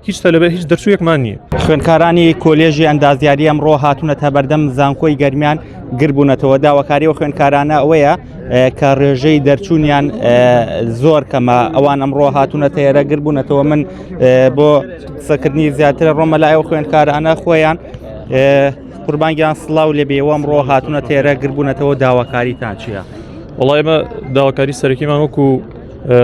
هیچ تەلەبێ هیچ دەرچوویەکمان نییە. خوێندکارانی کۆلێژی ئەندازیاری ئەمڕۆ هاتوونەتە بەردەم زانکۆی گەرمیان گربوونەتەوە. داواکاری و خوێندکارانە ئەوەیە کە ڕێژەی دەرچوونیان زۆر کەمە. ئەوان ئەمڕۆ هاتوونەتە ئێرە گربوونەتەوە. من بۆ قسەکردنی زیاتر ڕۆمە لای ئەو خوێندکارانە خۆیان قوربانگیان سڵاو لێبێەوە ئەمڕۆ هاتوونەتە ئێرە گربوونەتەوە. داواکاریتان چییە؟ وەڵای ئێمە داواکاری سەرەکیمان وەکو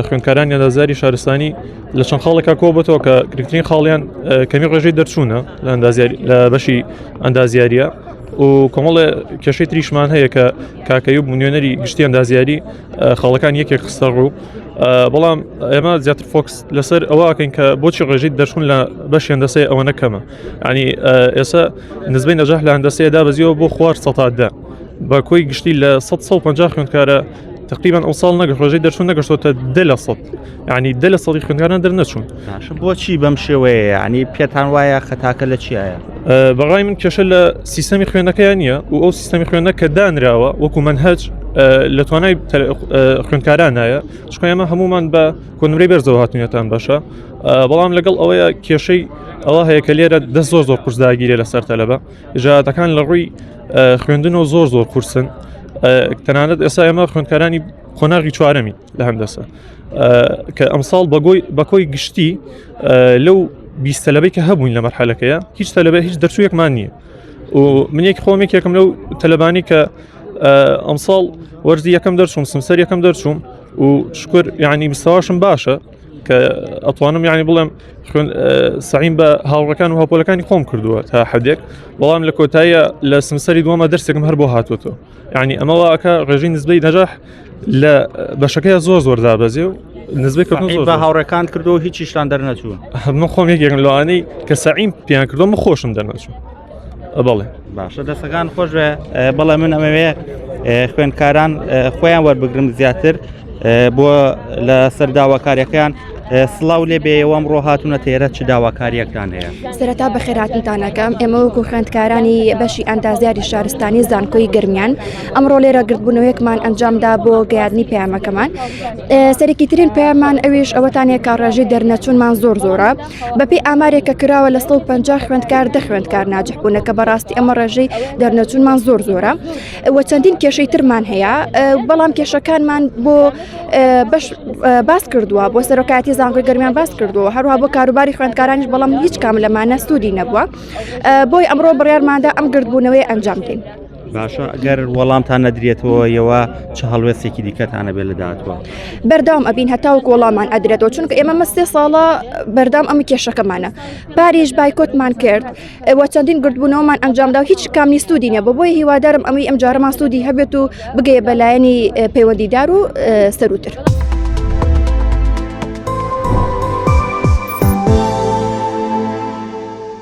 خوێندکارانی ئەندازیاری شارستانی لە چەند خاڵێکا کۆبێتەوە کە گرنگترین خاڵیان کەمی ڕێژەی دەرچوونە لە بەشی ئەندازیاریە و کۆمەڵێ کێشەی تریشمان هەیە کە کاکەیوب نوێنەری گشتی ئەندازیاری خاڵەکان یەکێک خستە ڕوو. بەڵام ئێمە زیاتر فۆکس لەسەر ئەوەکەین کە بۆچی ڕێژەی دەرچوون لە بەشی هەندەسەی ئەوە نەکەمە. ینی ئێستا نسبەی نەجاح لە هەندەسەیە دابەزیەوە بۆ خوار سەتادە بە کۆی گشتی لە 150 خوێندکارە تقریبا ئەو ساڵ نەگەشت ڕێژەی دەرچوون نەگەشتۆتە 10%. ینی 10% خوێندکاران دەرنەچوون. بۆچی بەم شێوەیە؟ ینی پێتان وایە خەتاکە لە چیایە؟ بەڕای من کێشە لە سیستەمی خوێندنەکەیان نییە و ئەو سیستەمی خوێندنە کە دانراوە وەکو منهەج لە توانای خوێندکاران نایە. چکە ئێمە هەمومان بە کۆنمرەی بەرزەوە هاتوونەتان باشە. بەڵام لەگەڵ ئەوەیە کێشەی ئەوە هەیە کە لێرە دەست زۆر قورس داگیرێ لەسەر تەلەبە. ئیجادەکان لە ڕووی خوێندنەوە زۆر قورسن. تەنانەت ئێستا ئێمە خوێندکارانی خۆناغی چوارەمی لە هەندەسە کە ئەمساڵ بەکۆی گشتی لەو 20 تەلەبەی کە هەبووین لە مەرحەلەکەیە هیچ تەلەبێ هیچ دەرچوویەکمان نییە. و منێک خۆمێکێکم لەو تەلەبانی کە ئەمساڵ وەرزی یەکەم دەرچووم سمسەر یەکەم دەرچووم و شکر یعنی مستەواشم باشە کە ئەتوانم یعنی بڵێم سعیم بە هاوڕەکان و هاوپۆلەکانی خۆم کردووە تا حدێک. بەڵام لە کۆتاییە لە سمسەری دووەمە دەرسێکم هەر بۆ هاتوۆتەوە. یعنی ئەمەوەکە ڕێژەی نسبەی نەجاح لە بەشەکەی زۆر دابەزێ و نسبەی بە هاوڕەکان کردو هیچیشتان دەرنەچوون. من خۆم یەکێکم لەوانەی کە سعیم پیان کردو من خۆشم دەرنەچوون. بەڵێ باشە دەستەکان خۆش بێ. بەڵێ من ئەمەوێ خوێندکاران خۆیان وەربگرم زیاتر بۆ لە سەر داواکاریەکەیان سڵاو لێ بێەوە ئەمڕۆ هاتوونەتە ئێرە چ داواکاریەکتان هەیە؟ سەرەتا بەخێراتتانەکەم ئێمە وەکو خوێندکارانی بەشی ئەندازیاری شارستانی زانکۆی گرمیان ئەمڕۆ لێرە گرتبوونەوەیەکمان ئەنجامدا بۆ گەیاندنی پەیامەکەمان. سەرەکیترین پەیامان ئەویش ئەوەتانەیە کە ڕێژەی دەرنەچوونمان زۆرە. بەپێی ئامارێکە کراوە لە 150 خوێندکار 10 خوێندکار ناجح بوونە کە بەڕاستی ئەمە ڕێژەی دەرنەچوونمان زۆرە. وە چەندین کێشەی ترمان هەیە بەڵام کێشەکانمان بۆ باس کردووە بۆ سەرۆکایەتی زانکۆی گەرمیان باس کردووە هەروها بۆ کاروباری خوێندکارانیش بەڵام هیچ کام لەمانە سوودی نەبووە. بۆی ئەمڕۆ بڕیارماندا ئەم گردبوونەوەی ئەنجام بدەین. باشە ئەگەر وەڵامتان نەدرێتەوە یەوە چه هەڵوێستێکی دیکەتانە بێ لە داهاتوە؟ بەردەوام ئەبین هەتاوەکو وەڵامان ئەدرێتەوە چونکە ئێمە 3 ساڵە بەردەوام ئەمە کێشەکەمانە. پاریش بایکۆتمان کرد وە چەندین گردبوونەوەمان ئەنجامدا و هیچ کامی سوودی نیە. بۆی هیوادارم ئەمەی ئەم جارەمان سوودی هەبێت و بگەیە بەلایەنی پەیوەندیدار و سەروتر.